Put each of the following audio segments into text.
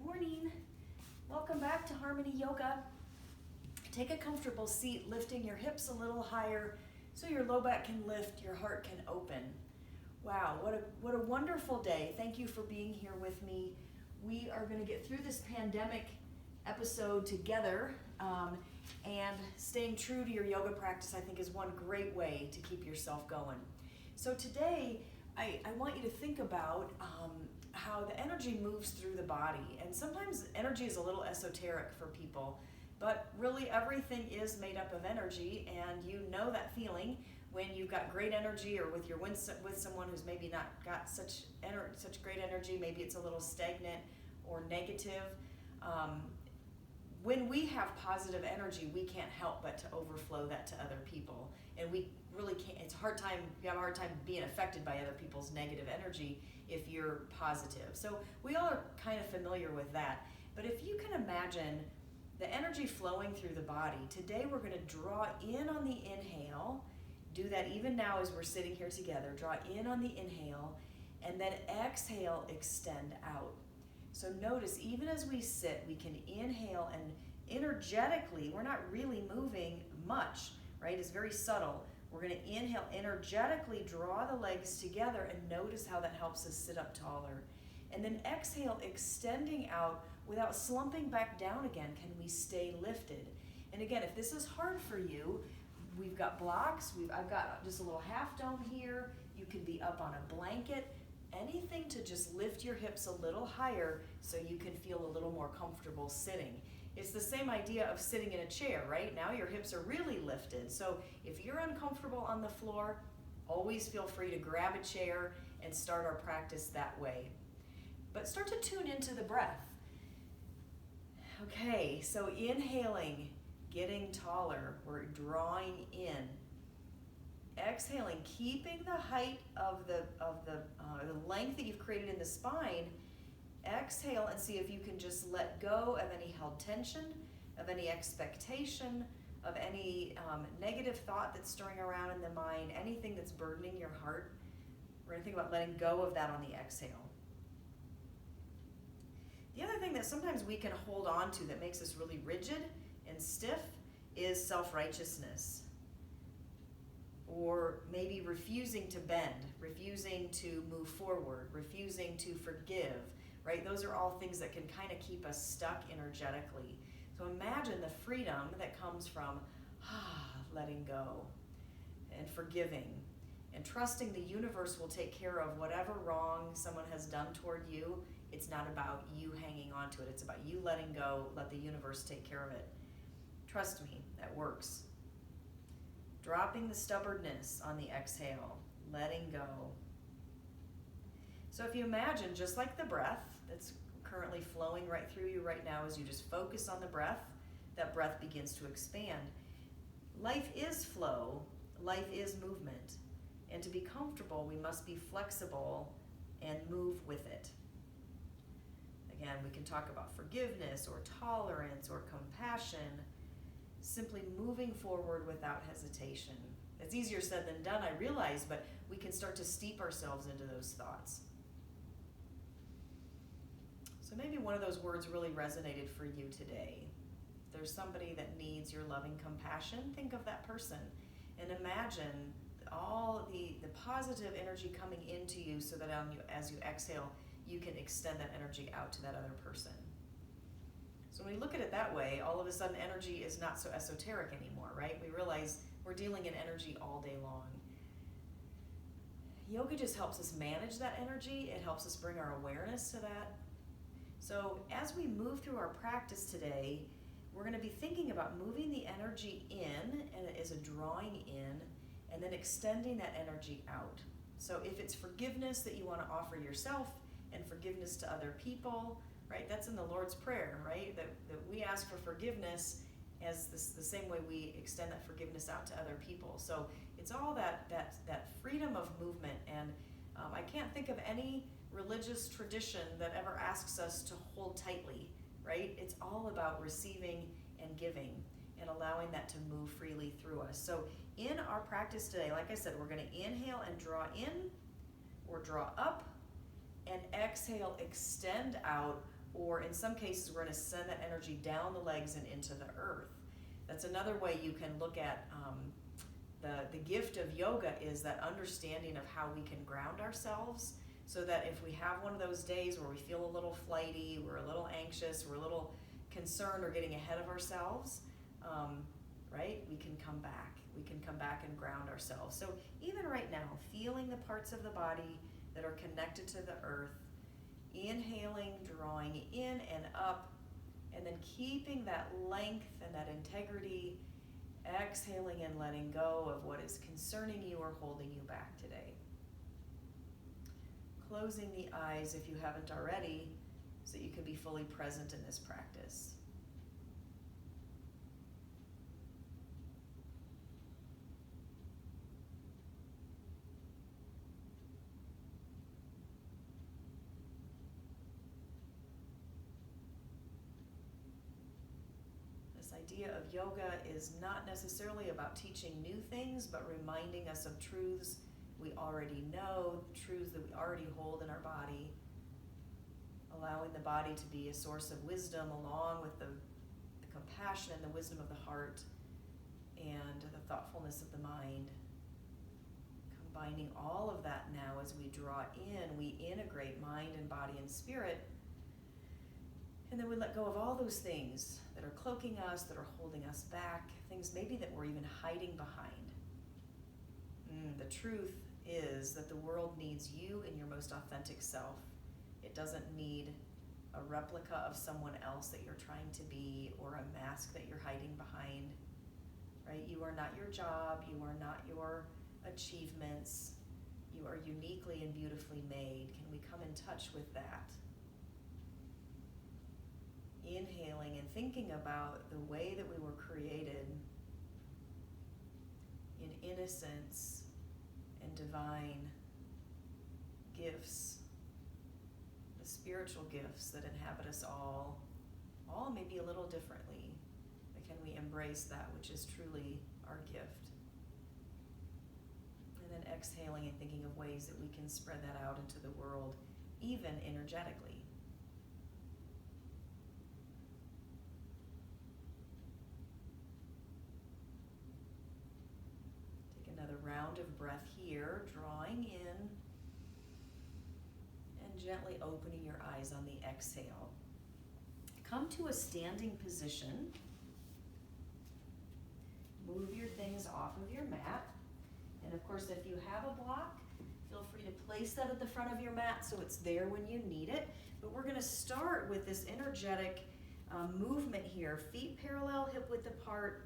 Good morning. Welcome back to Harmony Yoga. Take a comfortable seat, lifting your hips a little higher so your low back can lift, your heart can open. Wow, what a wonderful day. Thank you for being here with me. We are going to get through this pandemic episode together, and staying true to your yoga practice, I think, is one great way to keep yourself going. So today, I want you to think about how the energy moves through the body. And sometimes energy is a little esoteric for people, but really everything is made up of energy, and you know that feeling when you've got great energy, or with someone who's maybe not got such great energy. Maybe it's a little stagnant or negative. When we have positive energy, we can't help but to overflow that to other people. And we really can't, you have a hard time being affected by other people's negative energy if you're positive. So we all are kind of familiar with that. But if you can imagine the energy flowing through the body, today we're going to draw in on the inhale. Do that even now as we're sitting here together. Draw in on the inhale, and then exhale, extend out. So notice, even as we sit, we can inhale, and energetically, we're not really moving much, right? It's very subtle. We're going to inhale, energetically draw the legs together, and notice how that helps us sit up taller. And then exhale, extending out without slumping back down again. Can we stay lifted? And again, if this is hard for you, we've got blocks. I've got just a little half dome here. You can be up on a blanket. Anything to just lift your hips a little higher so you can feel a little more comfortable sitting. It's the same idea of sitting in a chair, right? Now your hips are really lifted. So if you're uncomfortable on the floor, always feel free to grab a chair and start our practice that way. But start to tune into the breath. Okay, so inhaling, getting taller, we're drawing in. Exhaling, keeping the height of the length that you've created in the spine. Exhale and see if you can just let go of any held tension, of any expectation, of any negative thought that's stirring around in the mind, anything that's burdening your heart. We're going to think about letting go of that on the exhale. The other thing that sometimes we can hold on to that makes us really rigid and stiff is self-righteousness. Or maybe refusing to bend, refusing to move forward, refusing to forgive, right? Those are all things that can kind of keep us stuck energetically. So imagine the freedom that comes from letting go and forgiving and trusting the universe will take care of whatever wrong someone has done toward you. It's not about you hanging on to it. It's about you letting go, let the universe take care of it. Trust me, that works. Dropping the stubbornness on the exhale, letting go. So if you imagine, just like the breath that's currently flowing right through you right now, as you just focus on the breath, that breath begins to expand. Life is flow, life is movement. And to be comfortable, we must be flexible and move with it. Again, we can talk about forgiveness or tolerance or compassion. Simply moving forward without hesitation. It's easier said than done, I realize, but we can start to steep ourselves into those thoughts. So maybe one of those words really resonated for you today. If there's somebody that needs your loving compassion, think of that person and imagine all the positive energy coming into you so that as you exhale, you can extend that energy out to that other person. So when we look at it that way, all of a sudden energy is not so esoteric anymore, right? We realize we're dealing in energy all day long. Yoga just helps us manage that energy. It helps us bring our awareness to that. So as we move through our practice today, we're going to be thinking about moving the energy in, and it is a drawing in, and then extending that energy out. So if it's forgiveness that you want to offer yourself and forgiveness to other people, right? That's in the Lord's Prayer, right? That we ask for forgiveness as the same way we extend that forgiveness out to other people. So it's all that freedom of movement. And I can't think of any religious tradition that ever asks us to hold tightly, right? It's all about receiving and giving and allowing that to move freely through us. So in our practice today, like I said, we're going to inhale and draw in, or draw up, and exhale, extend out, or in some cases, we're going to send that energy down the legs and into the earth. That's another way you can look at the gift of yoga, is that understanding of how we can ground ourselves, so that if we have one of those days where we feel a little flighty, we're a little anxious, we're a little concerned or getting ahead of ourselves, right? We can come back. We can come back and ground ourselves. So even right now, feeling the parts of the body that are connected to the earth, inhaling, drawing in and up, and then keeping that length and that integrity, exhaling and letting go of what is concerning you or holding you back today. Closing the eyes if you haven't already, so that you can be fully present in this practice. Idea of yoga is not necessarily about teaching new things, but reminding us of truths we already know, truths that we already hold in our body, allowing the body to be a source of wisdom, along with the compassion and the wisdom of the heart and the thoughtfulness of the mind. Combining all of that now, as we draw in, we integrate mind and body and spirit. And then we let go of all those things that are cloaking us, that are holding us back, things maybe that we're even hiding behind. The truth is that the world needs you in your most authentic self. It doesn't need a replica of someone else that you're trying to be, or a mask that you're hiding behind, right? You are not your job. You are not your achievements. You are uniquely and beautifully made. Can we come in touch with that? Inhaling and thinking about the way that we were created in innocence and divine gifts, the spiritual gifts that inhabit us all maybe a little differently, but can we embrace that which is truly our gift? And then exhaling and thinking of ways that we can spread that out into the world, even energetically. Another round of breath here, drawing in and gently opening your eyes on the exhale. Come to a standing position. Move your things off of your mat. And of course, if you have a block, feel free to place that at the front of your mat so it's there when you need it. But we're going to start with this energetic movement here. Feet parallel, hip width apart,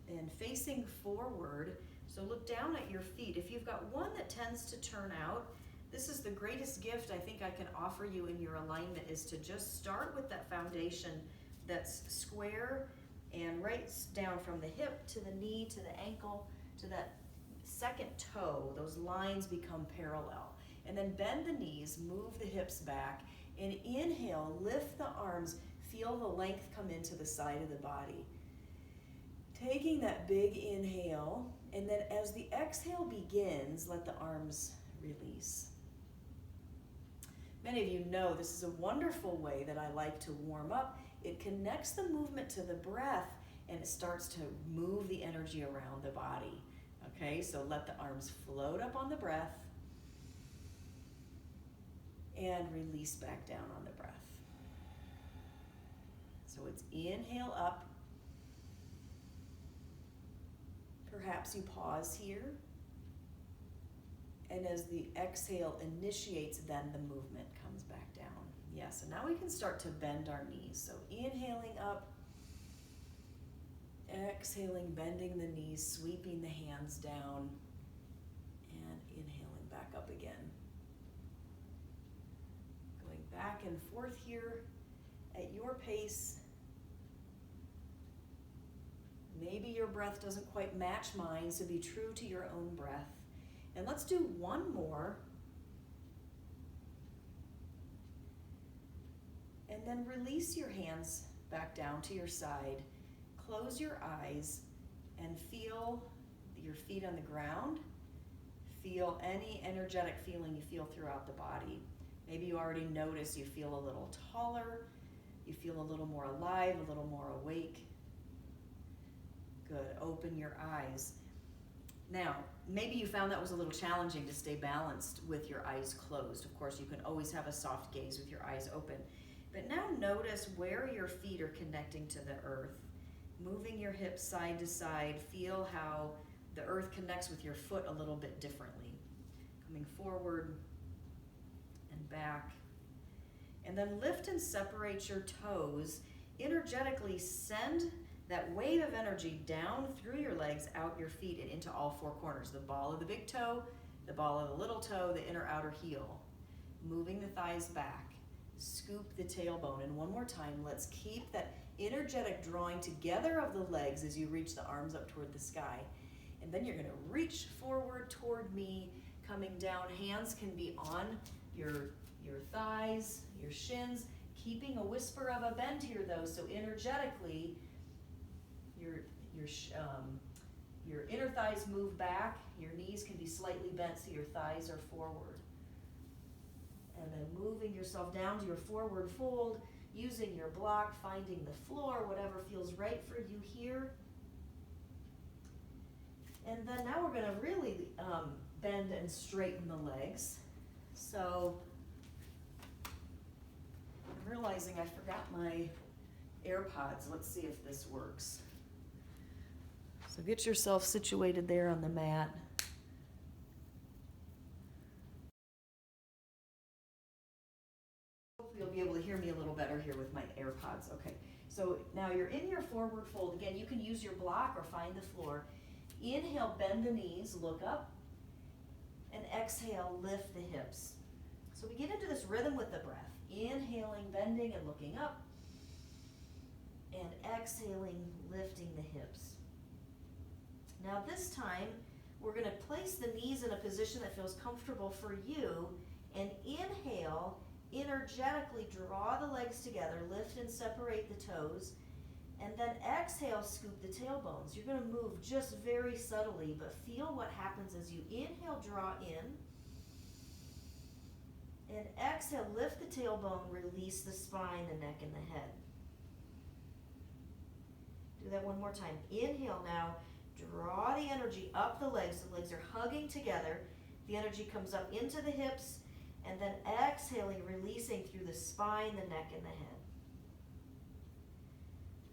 and facing forward. So look down at your feet. If you've got one that tends to turn out, this is the greatest gift I think I can offer you in your alignment, is to just start with that foundation that's square and right down from the hip to the knee to the ankle to that second toe. Those lines become parallel. And then bend the knees, move the hips back, and inhale, lift the arms, feel the length come into the side of the body. Taking that big inhale, and then as the exhale begins, let the arms release. Many of you know this is a wonderful way that I like to warm up. It connects the movement to the breath, and it starts to move the energy around the body. Okay, so let the arms float up on the breath, and release back down on the breath. So it's inhale up. Perhaps you pause here, and as the exhale initiates, then the movement comes back down. Yes, and now we can start to bend our knees. So inhaling up, exhaling, bending the knees, sweeping the hands down, and inhaling back up again. Going back and forth here at your pace. Maybe your breath doesn't quite match mine, so be true to your own breath. And let's do one more. And then release your hands back down to your side. Close your eyes and feel your feet on the ground. Feel any energetic feeling you feel throughout the body. Maybe you already notice you feel a little taller, you feel a little more alive, a little more awake. Good, open your eyes. Now, maybe you found that was a little challenging to stay balanced with your eyes closed. Of course, you can always have a soft gaze with your eyes open. But now notice where your feet are connecting to the earth. Moving your hips side to side, feel how the earth connects with your foot a little bit differently. Coming forward and back. And then lift and separate your toes. Energetically send that wave of energy down through your legs, out your feet, and into all four corners. The ball of the big toe, the ball of the little toe, the inner outer heel. Moving the thighs back. Scoop the tailbone. And one more time, let's keep that energetic drawing together of the legs as you reach the arms up toward the sky. And then you're going to reach forward toward me, coming down. Hands can be on your thighs, your shins, keeping a whisper of a bend here though, so energetically your inner thighs move back, your knees can be slightly bent so your thighs are forward. And then moving yourself down to your forward fold, using your block, finding the floor, whatever feels right for you here. And then now we're going to really bend and straighten the legs. So I'm realizing I forgot my AirPods. Let's see if this works. So get yourself situated there on the mat. Hopefully you'll be able to hear me a little better here with my AirPods. Okay, so now you're in your forward fold. Again, you can use your block or find the floor. Inhale, bend the knees, look up, and exhale, lift the hips. So we get into this rhythm with the breath. Inhaling, bending, and looking up, and exhaling, lifting the hips. Now this time, we're going to place the knees in a position that feels comfortable for you, and inhale, energetically draw the legs together, lift and separate the toes, and then exhale, scoop the tailbones. You're going to move just very subtly, but feel what happens as you inhale, draw in, and exhale, lift the tailbone, release the spine, the neck, and the head. Do that one more time. Inhale now, draw the energy up the legs. The legs are hugging together. The energy comes up into the hips, and then exhaling, releasing through the spine, the neck, and the head.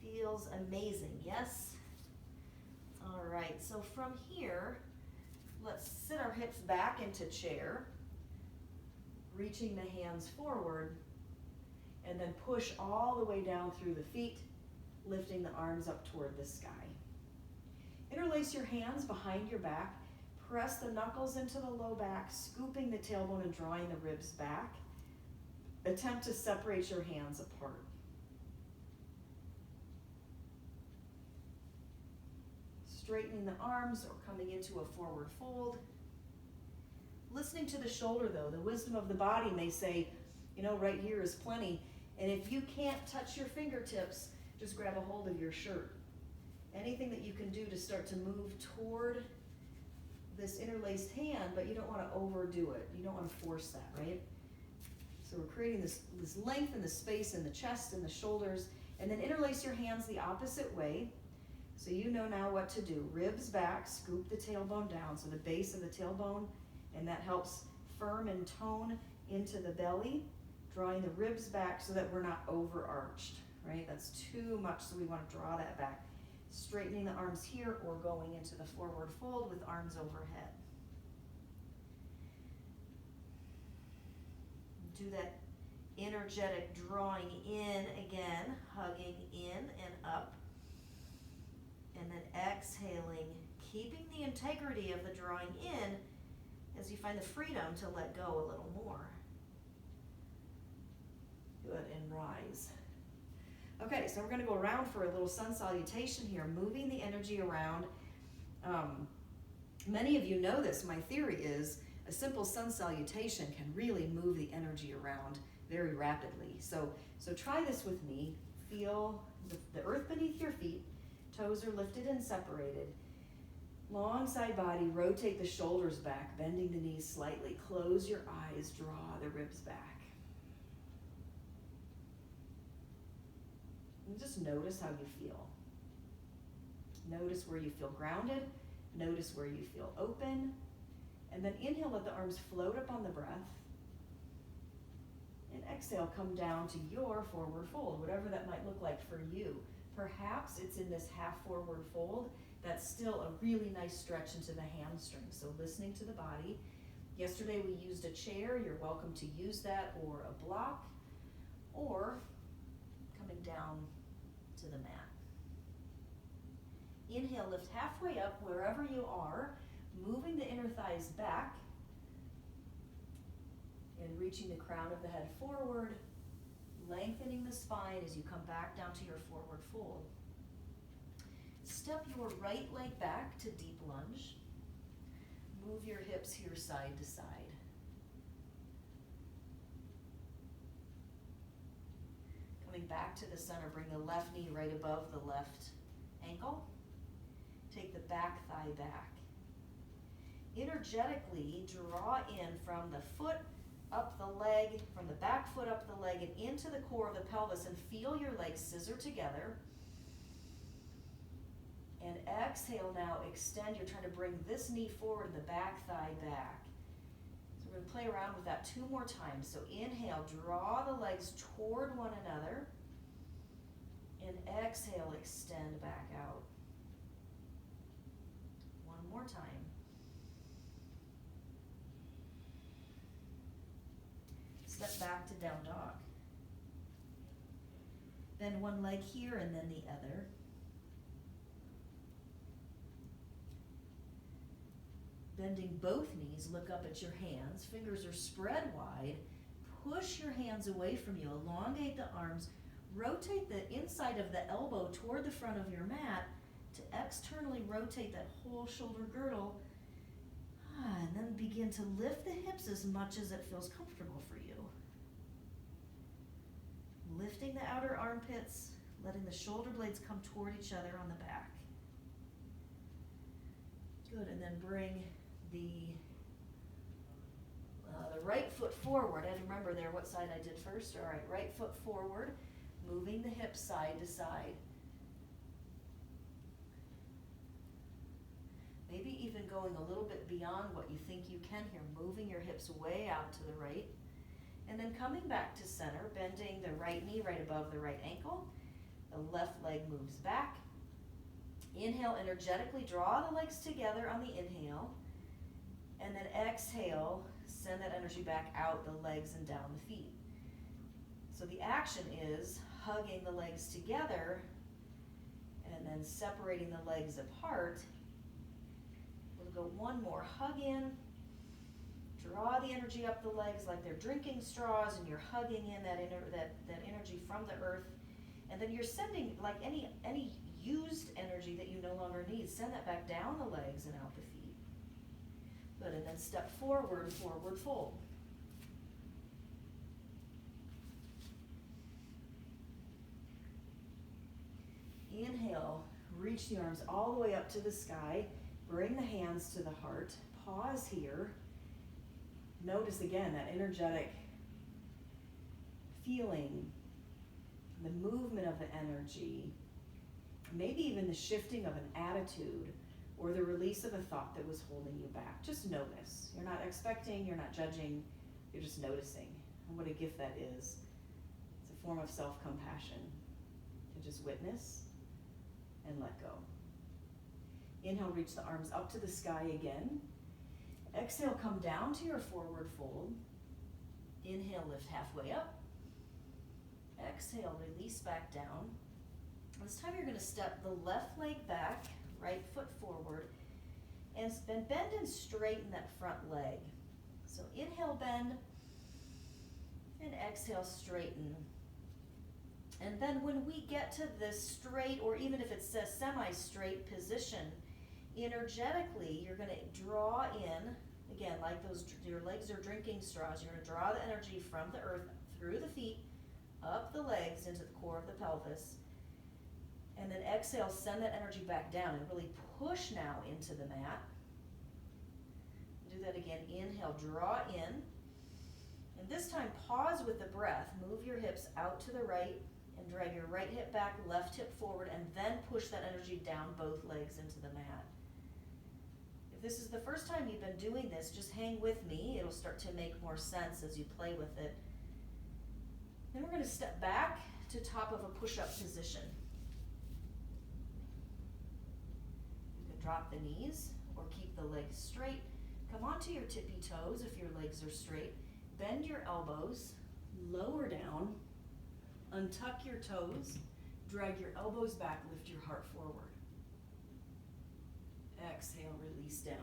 Feels amazing, yes? All right, so from here, let's sit our hips back into chair, reaching the hands forward, and then push all the way down through the feet, lifting the arms up toward the sky. Interlace your hands behind your back, press the knuckles into the low back, scooping the tailbone and drawing the ribs back. Attempt to separate your hands apart. Straightening the arms or coming into a forward fold. Listening to the shoulder though, the wisdom of the body may say, you know, right here is plenty. And if you can't touch your fingertips, just grab a hold of your shirt. Anything that you can do to start to move toward this interlaced hand, but you don't want to overdo it. You don't want to force that, right? So we're creating this length and the space in the chest and the shoulders, and then interlace your hands the opposite way. So you know now what to do. Ribs back, scoop the tailbone down, so the base of the tailbone, and that helps firm and tone into the belly, drawing the ribs back so that we're not overarched, right? That's too much, so we want to draw that back. Straightening the arms here or going into the forward fold with arms overhead. Do that energetic drawing in again, hugging in and up. And then exhaling, keeping the integrity of the drawing in as you find the freedom to let go a little more. Good, and rise. Okay, so we're going to go around for a little sun salutation here, moving the energy around. Many of you know this. My theory is a simple sun salutation can really move the energy around very rapidly. So try this with me. Feel the earth beneath your feet. Toes are lifted and separated. Long side body, rotate the shoulders back, bending the knees slightly. Close your eyes, draw the ribs back. And just notice how you feel. Notice where you feel grounded. Notice where you feel open. And then inhale, let the arms float up on the breath. And exhale, come down to your forward fold, whatever that might look like for you. Perhaps it's in this half forward fold. That's still a really nice stretch into the hamstrings. So listening to the body. Yesterday we used a chair. You're welcome to use that, or a block, or coming down to the mat. Inhale, lift halfway up wherever you are, moving the inner thighs back and reaching the crown of the head forward, lengthening the spine as you come back down to your forward fold. Step your right leg back to deep lunge. Move your hips here side to side. Coming back to the center, bring the left knee right above the left ankle. Take the back thigh back. Energetically draw in from the foot up the leg, from the back foot up the leg and into the core of the pelvis, and feel your legs scissor together. And exhale now, extend. You're trying to bring this knee forward and the back thigh back. So we're going to play around with that 2 more times. So inhale, draw the legs toward one another. And exhale, extend back out. 1 more time. Step back to down dog. Bend one leg here and then the other. Bending both knees, look up at your hands. Fingers are spread wide. Push your hands away from you. Elongate the arms. Rotate the inside of the elbow toward the front of your mat to externally rotate that whole shoulder girdle. And then begin to lift the hips as much as it feels comfortable for you. Lifting the outer armpits, letting the shoulder blades come toward each other on the back. Good, and then bring the right foot forward. I remember there what side I did first. All right, right foot forward, moving the hips side to side. Maybe even going a little bit beyond what you think you can here, moving your hips way out to the right. And then coming back to center, bending the right knee right above the right ankle. The left leg moves back. Inhale, energetically draw the legs together on the inhale. And then exhale, send that energy back out the legs and down the feet. So the action is hugging the legs together and then separating the legs apart. We'll go 1 more. Hug in. Draw the energy up the legs like they're drinking straws, and you're hugging in that energy from the earth. And then you're sending, like any used energy that you no longer need, send that back down the legs and out the feet. Good, and then step forward, forward fold. Inhale, reach the arms all the way up to the sky. Bring the hands to the heart. Pause here. Notice again that energetic feeling, the movement of the energy, maybe even the shifting of an attitude or the release of a thought that was holding you back. Just notice. You're not expecting, you're not judging, you're just noticing. And what a gift that is. It's a form of self-compassion to just witness and let go. Inhale, reach the arms up to the sky again. Exhale, come down to your forward fold. Inhale, lift halfway up. Exhale, release back down. This time you're going to step the left leg back, right foot forward, and bend and straighten that front leg. So inhale, bend, and exhale, straighten. And then when we get to this straight, or even if it's a semi-straight position, energetically, you're going to draw in, again, like your legs are drinking straws, you're going to draw the energy from the earth through the feet, up the legs into the core of the pelvis, And then exhale, send that energy back down and really push now into the mat. Do that again. Inhale, draw in. And this time, pause with the breath. Move your hips out to the right and drag your right hip back, left hip forward, and then push that energy down both legs into the mat. If this is the first time you've been doing this, just hang with me. It'll start to make more sense as you play with it. Then we're going to step back to top of a push-up position. You can drop the knees or keep the legs straight. Come onto your tippy toes if your legs are straight. Bend your elbows, lower down, untuck your toes, drag your elbows back, lift your heart forward. Exhale, release down.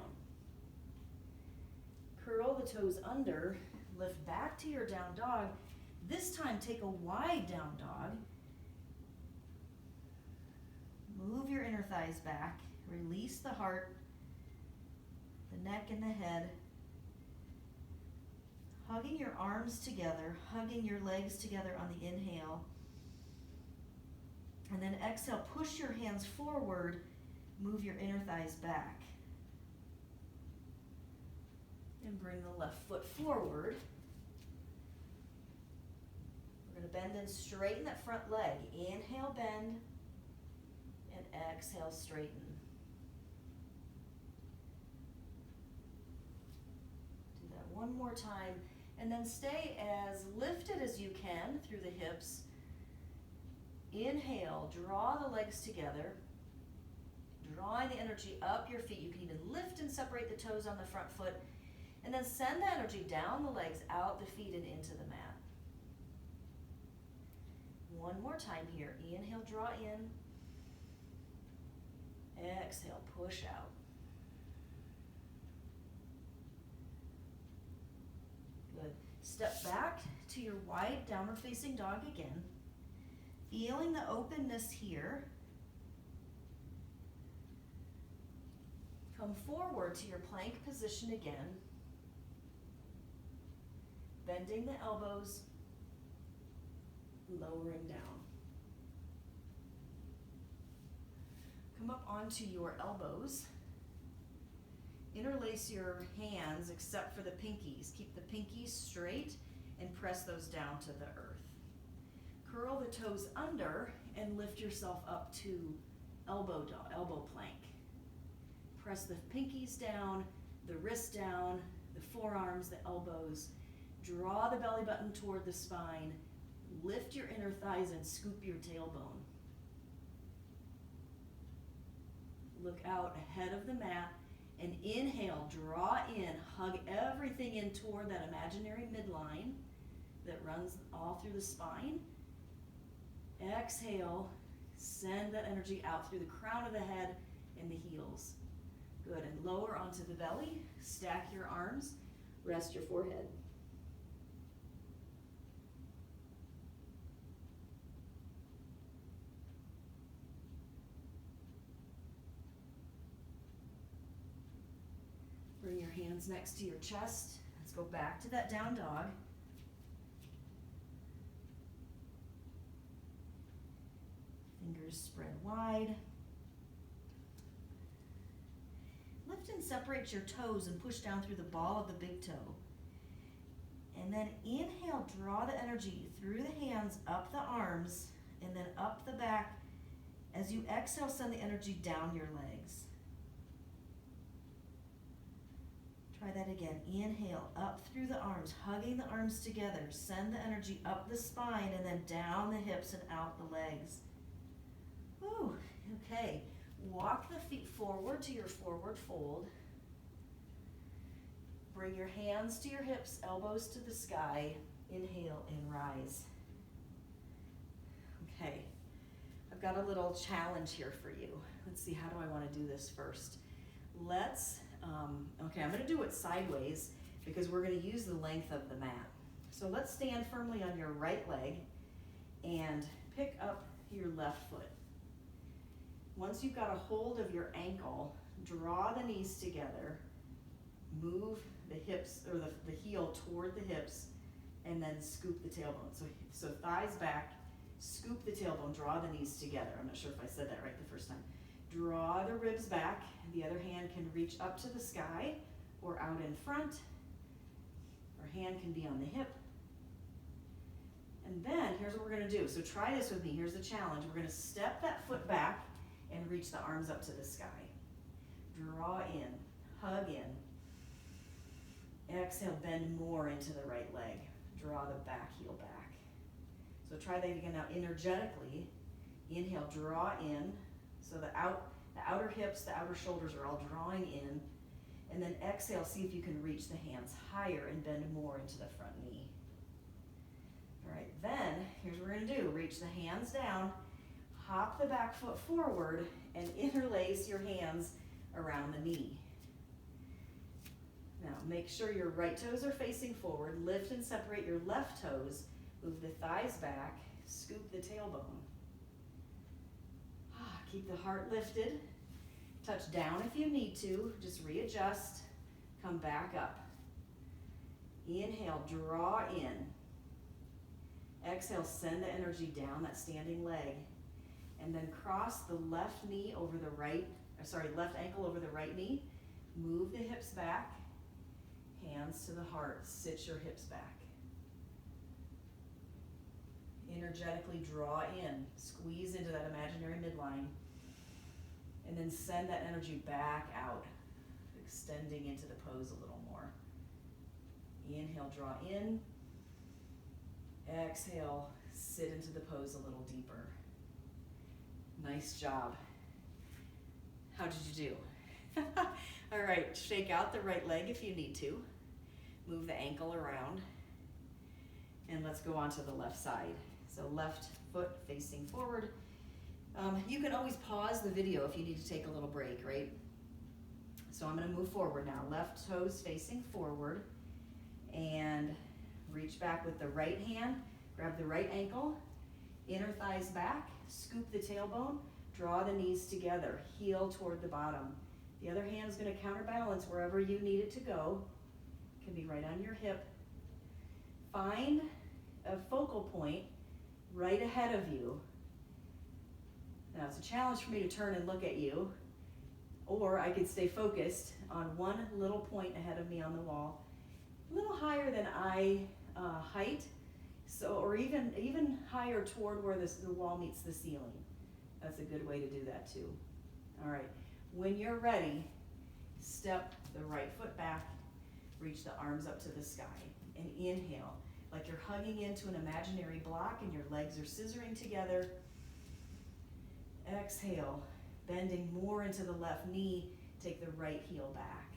Curl the toes under, lift back to your down dog. This time, take a wide down dog. Move your inner thighs back, release the heart, the neck and the head. Hugging your arms together, hugging your legs together on the inhale. And then exhale, push your hands forward, move your inner thighs back. And bring the left foot forward. We're going to bend and straighten that front leg. Inhale, bend, and exhale, straighten. Do that one more time. And then stay as lifted as you can through the hips. Inhale, draw the legs together. Drawing the energy up your feet. You can even lift and separate the toes on the front foot. And then send the energy down the legs, out the feet, and into the mat. One more time here. Inhale, draw in. Exhale, push out. Good. Step back to your wide downward facing dog again. Feeling the openness here. Come forward to your plank position again. Bending the elbows, lowering down. Come up onto your elbows. Interlace your hands except for the pinkies. Keep the pinkies straight and press those down to the earth. Curl the toes under and lift yourself up to elbow plank. Press the pinkies down, the wrists down, the forearms, the elbows. Draw the belly button toward the spine. Lift your inner thighs and scoop your tailbone. Look out ahead of the mat and inhale, draw in, hug everything in toward that imaginary midline that runs all through the spine. Exhale, send that energy out through the crown of the head and the heels. Good, and lower onto the belly, stack your arms, rest your forehead. Bring your hands next to your chest. Let's go back to that down dog. Fingers spread wide. Lift and separate your toes and push down through the ball of the big toe. And then inhale, draw the energy through the hands, up the arms, and then up the back. As you exhale, send the energy down your legs. Try that again. Inhale, up through the arms, hugging the arms together. Send the energy up the spine and then down the hips and out the legs. Whew, okay. Walk the feet forward to your forward fold. Bring your hands to your hips, elbows to the sky. Inhale and rise. Okay, I've got a little challenge here for you. Let's see, how do I want to do this first? Okay, I'm going to do it sideways because we're going to use the length of the mat. So let's stand firmly on your right leg and pick up your left foot. Once you've got a hold of your ankle, draw the knees together, move the hips or the heel toward the hips, and then scoop the tailbone. So thighs back, Scoop the tailbone, draw the knees together. I'm not sure if I said that right the first time. Draw the ribs back. The other hand can reach up to the sky or out in front. Our hand can be on the hip. And then here's what we're going to do. So try this with me. Here's the challenge. We're going to step that foot back and reach the arms up to the sky. Draw in, hug in. Exhale, bend more into the right leg. Draw the back heel back. So try that again now energetically. Inhale, draw in. So the outer hips, the outer shoulders are all drawing in. And then exhale, see if you can reach the hands higher and bend more into the front knee. All right, then here's what we're going to do. Reach the hands down, hop the back foot forward, and interlace your hands around the knee. Now make sure your right toes are facing forward. Lift and separate your left toes. Move the thighs back. Scoop the tailbone. Keep the heart lifted. Touch down if you need to. Just readjust. Come back up. Inhale, draw in. Exhale, send the energy down that standing leg. And then cross the left knee over the left ankle over the right knee. Move the hips back. Hands to the heart. Sit your hips back. Energetically draw in. Squeeze into that imaginary midline. And then send that energy back out, extending into the pose a little more. Inhale, draw in. Exhale, sit into the pose a little deeper. Nice job. How did you do? All right, shake out the right leg if you need to. Move the ankle around. And let's go on to the left side. So left foot facing forward. You can always pause the video if you need to take a little break, right? So I'm going to move forward now. Left toes facing forward. And reach back with the right hand. Grab the right ankle. Inner thighs back. Scoop the tailbone. Draw the knees together. Heel toward the bottom. The other hand is going to counterbalance wherever you need it to go. It can be right on your hip. Find a focal point right ahead of you. Now it's a challenge for me to turn and look at you, or I could stay focused on one little point ahead of me on the wall, a little higher than eye height, or even higher toward where the wall meets the ceiling. That's a good way to do that too. All right, when you're ready, step the right foot back, reach the arms up to the sky, and inhale like you're hugging into an imaginary block and your legs are scissoring together. Exhale, bending more into the left knee, take the right heel back.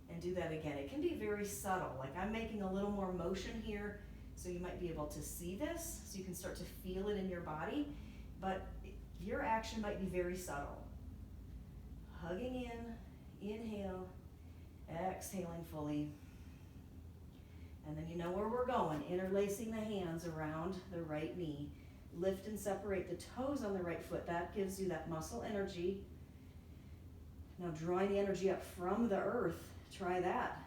And do that again. It can be very subtle, like I'm making a little more motion here, so you might be able to see this, so you can start to feel it in your body, but your action might be very subtle. Hugging in, inhale, exhaling fully. And then you know where we're going, interlacing the hands around the right knee. Lift and separate the toes on the right foot. That gives you that muscle energy. Now drawing the energy up from the earth, try that.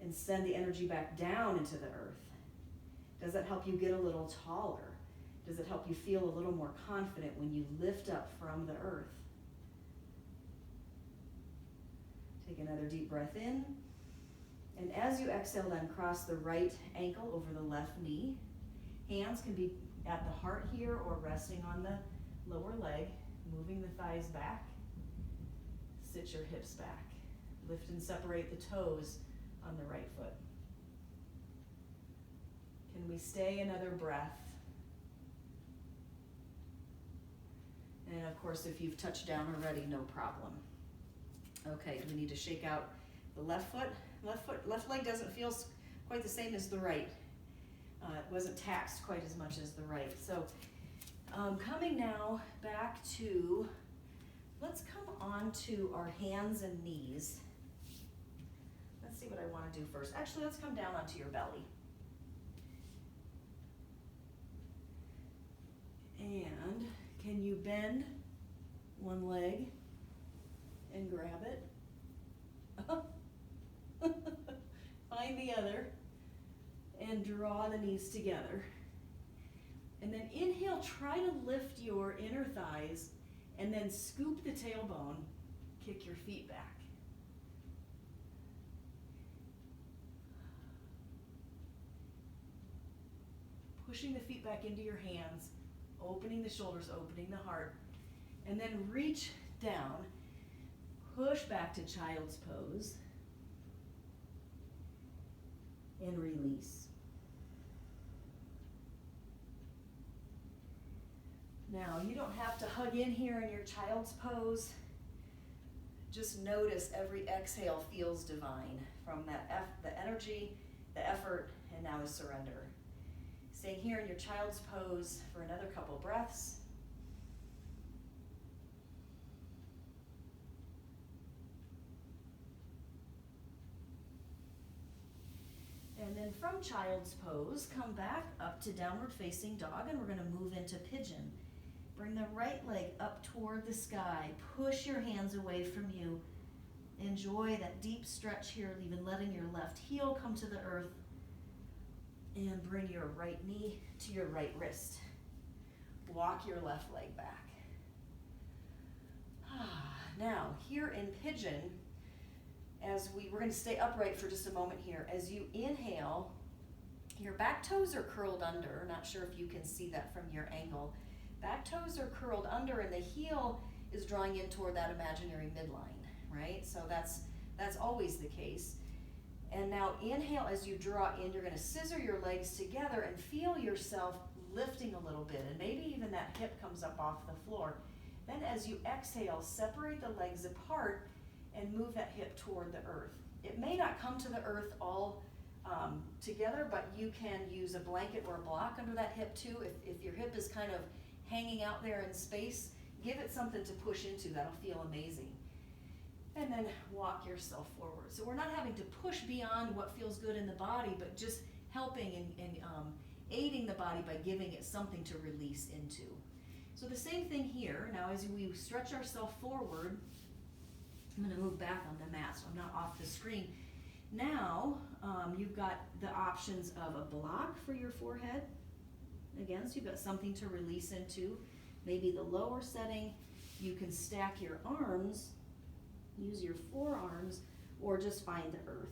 And send the energy back down into the earth. Does that help you get a little taller? Does it help you feel a little more confident when you lift up from the earth? Take another deep breath in. And as you exhale, then cross the right ankle over the left knee. Hands can be at the heart here or resting on the lower leg, moving the thighs back. Sit your hips back. Lift and separate the toes on the right foot. Can we stay another breath? And of course, if you've touched down already, no problem. Okay, we need to shake out the left foot. Left leg doesn't feel quite the same as the right. It wasn't taxed quite as much as the right. So coming now back to, let's come on to our hands and knees. Let's see what I want to do first. Actually, let's come down onto your belly. And can you bend one leg and grab it? Find the other and draw the knees together. And then inhale, try to lift your inner thighs, and then scoop the tailbone, kick your feet back. Pushing the feet back into your hands, opening the shoulders, opening the heart, and then reach down, push back to child's pose, and release. Now, you don't have to hug in here in your child's pose. Just notice every exhale feels divine from the energy, the effort, and now the surrender. Staying here in your child's pose for another couple breaths. And then from child's pose, come back up to downward facing dog, and we're going to move into pigeon. Bring the right leg up toward the sky. Push your hands away from you. Enjoy that deep stretch here, even letting your left heel come to the earth. And bring your right knee to your right wrist. Walk your left leg back. Now, here in pigeon, we're going to stay upright for just a moment here. As you inhale, your back toes are curled under. Not sure if you can see that from your angle. Back toes are curled under, and the heel is drawing in toward that imaginary midline, right? So that's always the case. And now inhale as you draw in. You're going to scissor your legs together and feel yourself lifting a little bit, and maybe even that hip comes up off the floor. Then as you exhale, separate the legs apart and move that hip toward the earth. It may not come to the earth all together, but you can use a blanket or a block under that hip too. If your hip is kind of hanging out there in space, give it something to push into. That'll feel amazing. And then walk yourself forward. So we're not having to push beyond what feels good in the body, but just helping and aiding the body by giving it something to release into. So the same thing here. Now as we stretch ourselves forward, I'm going to move back on the mat so I'm not off the screen. Now you've got the options of a block for your forehead. Again, so you've got something to release into. Maybe the lower setting, you can stack your arms, use your forearms, or just find the earth.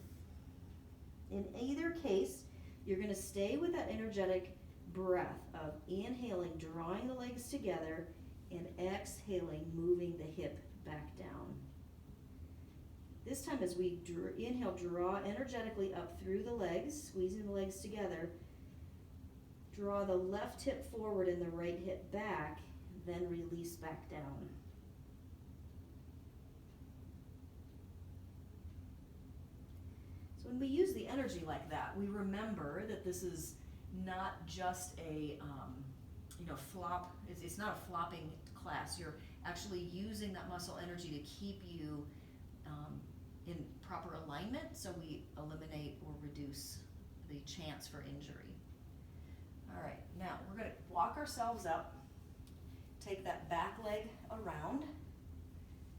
In either case, you're going to stay with that energetic breath of inhaling, drawing the legs together, and exhaling, moving the hip back down. This time as we inhale, draw energetically up through the legs, squeezing the legs together. Draw the left hip forward and the right hip back, then release back down. So when we use the energy like that, we remember that this is not just a flop. It's not a flopping class. You're actually using that muscle energy to keep you in proper alignment, so we eliminate or reduce the chance for injury. All right, now we're going to walk ourselves up. Take that back leg around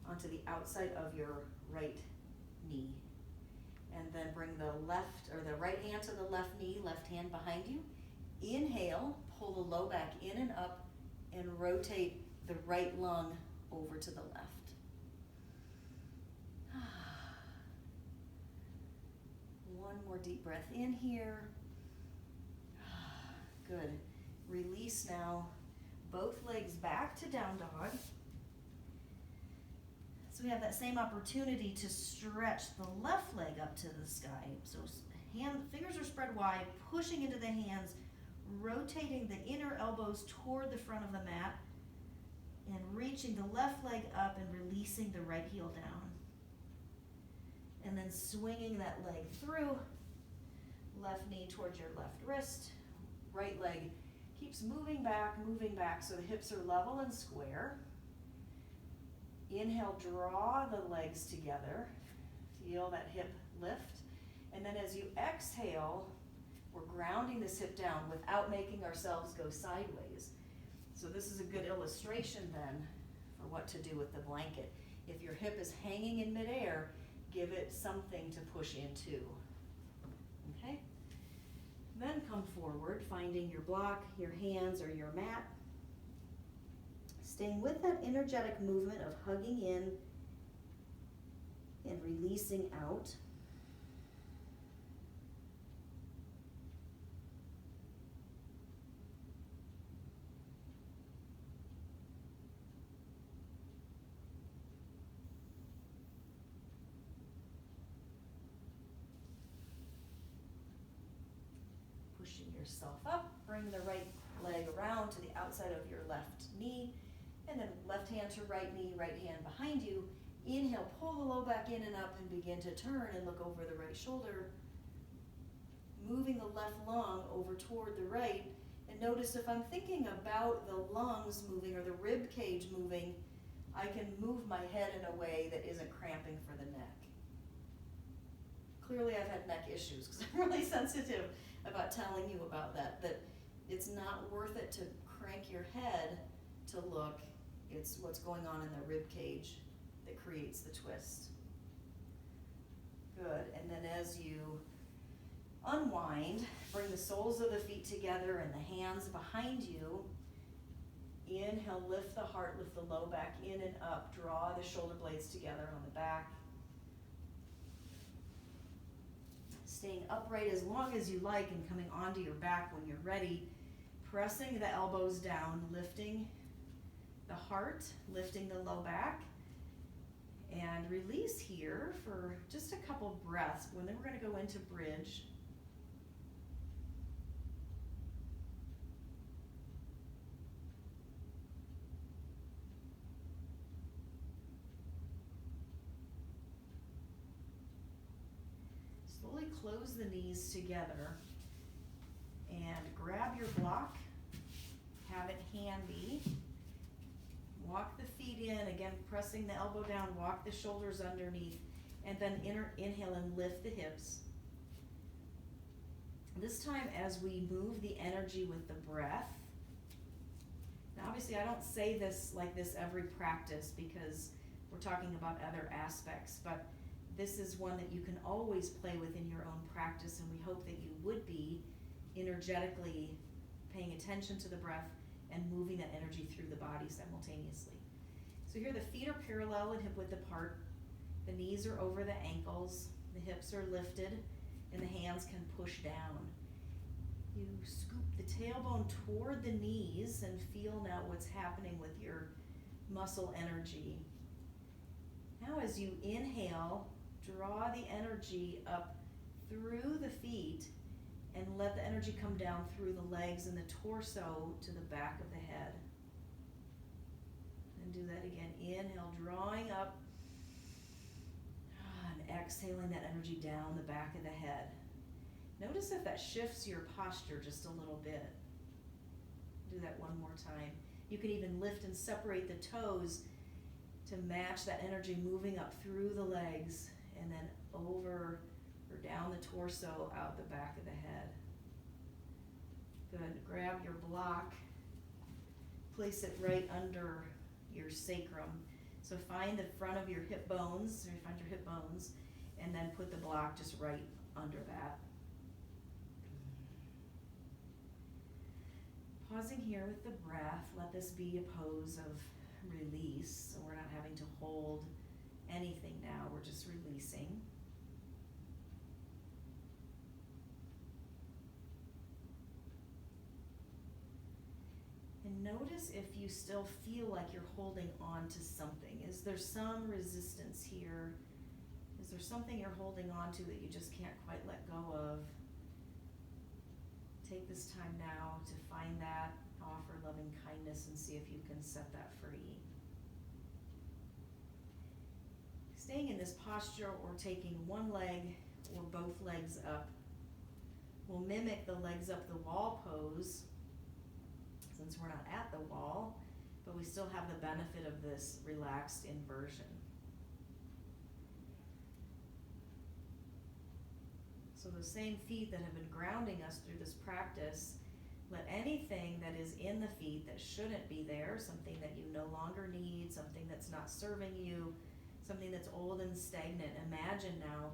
onto the outside of your right knee. And then bring the right hand to the left knee, left hand behind you. Inhale, pull the low back in and up, and rotate the right lung over to the left. One more deep breath in here. Good. Release now. Both legs back to down dog. So we have that same opportunity to stretch the left leg up to the sky. So fingers are spread wide, pushing into the hands, rotating the inner elbows toward the front of the mat, and reaching the left leg up and releasing the right heel down. And then swinging that leg through, left knee towards your left wrist, right leg keeps moving back so the hips are level and square. Inhale, draw the legs together. Feel that hip lift. And then as you exhale, we're grounding this hip down without making ourselves go sideways. So this is a good illustration then for what to do with the blanket. If your hip is hanging in midair, give it something to push into. Okay? Then come come forward, finding your block, your hands, or your mat. Staying with that energetic movement of hugging in and releasing out. Pushing yourself up, bring the right leg around to the outside of your left knee, and then left hand to right knee, right hand behind you. Inhale, pull the low back in and up and begin to turn and look over the right shoulder. Moving the left lung over toward the right. And notice if I'm thinking about the lungs moving or the rib cage moving, I can move my head in a way that isn't cramping for the neck. Clearly I've had neck issues because I'm really sensitive about telling you about that it's not worth it to crank your head to look. It's what's going on in the rib cage that creates the twist. Good, and then as you unwind, bring the soles of the feet together and the hands behind you. Inhale, lift the heart, lift the low back in and up. Draw the shoulder blades together on the back. Staying upright as long as you like and coming onto your back when you're ready. Pressing the elbows down, lifting the heart, lifting the low back. And release here for just a couple breaths. And then we're going to go into bridge. Slowly close the knees together and grab your block. Have it handy. Walk the feet in, again pressing the elbow down, walk the shoulders underneath, and then inhale and lift the hips. This time as we move the energy with the breath. Now obviously I don't say this like this every practice because we're talking about other aspects, but this is one that you can always play with in your own practice, and we hope that you would be energetically paying attention to the breath and moving that energy through the body simultaneously. So here the feet are parallel and hip width apart. The knees are over the ankles. The hips are lifted and the hands can push down. You scoop the tailbone toward the knees and feel now what's happening with your muscle energy. Now as you inhale, draw the energy up through the feet and let the energy come down through the legs and the torso to the back of the head. And do that again. Inhale, drawing up, and exhaling that energy down the back of the head. Notice if that shifts your posture just a little bit. Do that one more time. You can even lift and separate the toes to match that energy moving up through the legs and then over or down the torso, out the back of the head. Good. Grab your block, place it right under your sacrum. So find the front of your hip bones, or find your hip bones, and then put the block just right under that. Pausing here with the breath, let this be a pose of release. So we're not having to hold anything now, we're just releasing. And notice if you still feel like you're holding on to something. Is there some resistance here? Is there something you're holding on to that you just can't quite let go of? Take this time now to find that, offer loving kindness, and see if you can set that free. Staying in this posture or taking one leg or both legs up. We'll mimic the legs up the wall pose, since we're not at the wall, but we still have the benefit of this relaxed inversion. So the same feet that have been grounding us through this practice, let anything that is in the feet that shouldn't be there, something that you no longer need, something that's not serving you, something that's old and stagnant, imagine now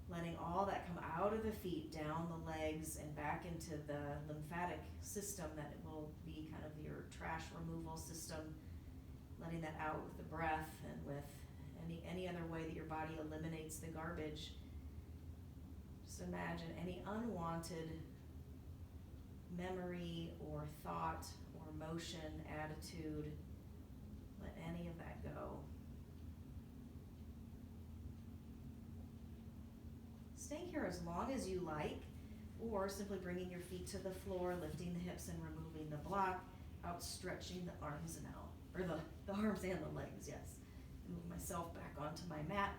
letting all that come out of the feet, down the legs, and back into the lymphatic system that will be kind of your trash removal system, letting that out with the breath and with any other way that your body eliminates the garbage. Just imagine any unwanted memory or thought or motion, attitude, let any of that go. Stay here as long as you like, or simply bringing your feet to the floor, lifting the hips and removing the block, outstretching the arms and out, or the arms and the legs, yes. Move myself back onto my mat,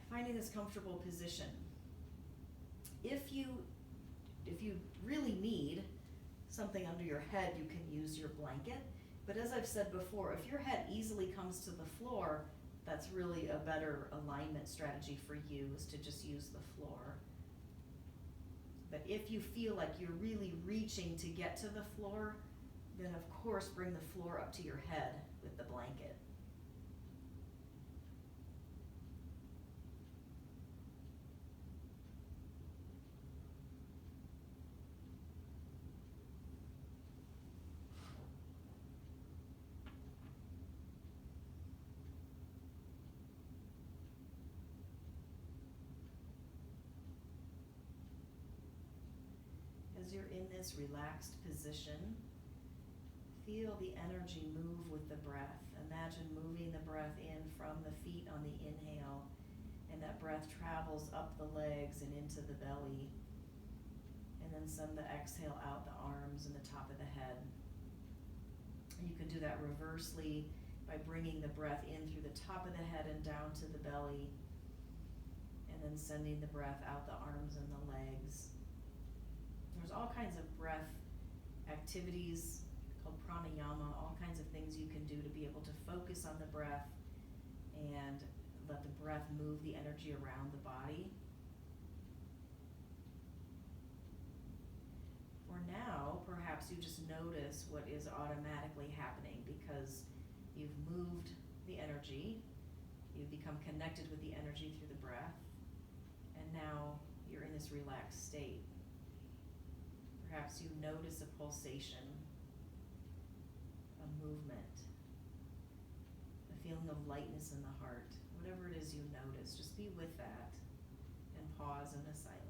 finding this comfortable position. If you really need something under your head, you can use your blanket. But as I've said before, if your head easily comes to the floor, that's really a better alignment strategy for you, is to just use the floor. But if you feel like you're really reaching to get to the floor, then of course bring the floor up to your head with the blanket. As you're in this relaxed position, feel the energy move with the breath. Imagine moving the breath in from the feet on the inhale, and that breath travels up the legs and into the belly, and then send the exhale out the arms and the top of the head. And you can do that reversely by bringing the breath in through the top of the head and down to the belly, and then sending the breath out the arms and the legs. There's all kinds of breath activities called pranayama, all kinds of things you can do to be able to focus on the breath and let the breath move the energy around the body. For now, perhaps you just notice what is automatically happening because you've moved the energy, you've become connected with the energy through the breath, and now you're in this relaxed state. Perhaps you notice a pulsation, a movement, a feeling of lightness in the heart. Whatever it is you notice, just be with that and pause in the silence.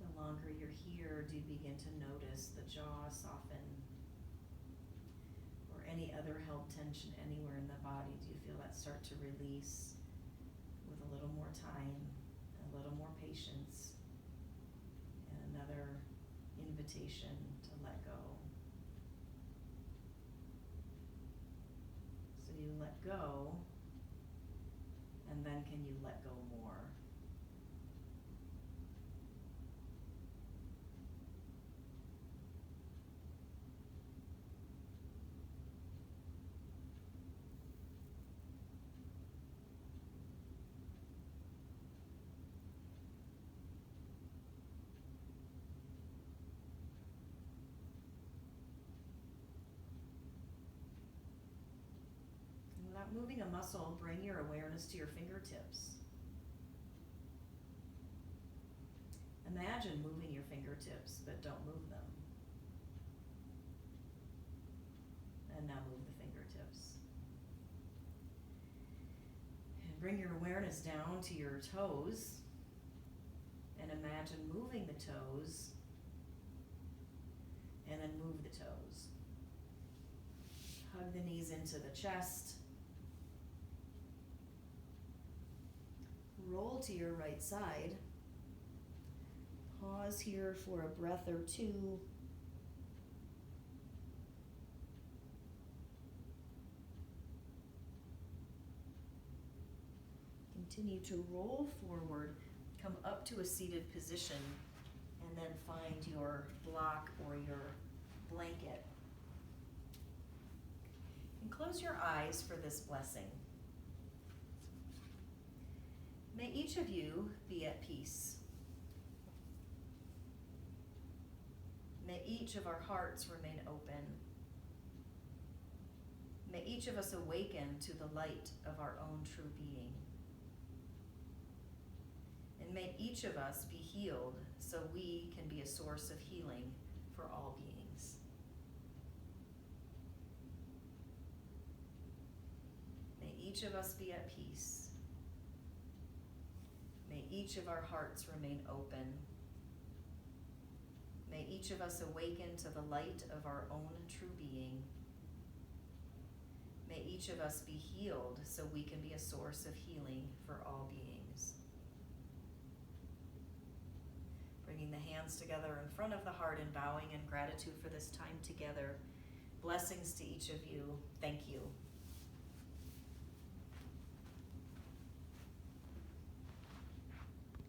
The longer you're here, do you begin to notice the jaw soften, or any other held tension anywhere in the body? Do you feel that start to release with a little more time, a little more patience, and another invitation to let go? So you let go, and then can you let go more? Without moving a muscle, bring your awareness to your fingertips. Imagine moving your fingertips, but don't move them. And now move the fingertips. And bring your awareness down to your toes. And imagine moving the toes, and then move the toes. Hug the knees into the chest. Roll to your right side. Pause here for a breath or two. Continue to roll forward, come up to a seated position, and then find your block or your blanket. And close your eyes for this blessing. May each of you be at peace. May each of our hearts remain open. May each of us awaken to the light of our own true being. And may each of us be healed so we can be a source of healing for all beings. May each of us be at peace. May each of our hearts remain open. May each of us awaken to the light of our own true being. May each of us be healed so we can be a source of healing for all beings. Bringing the hands together in front of the heart and bowing in gratitude for this time together. Blessings to each of you. Thank you.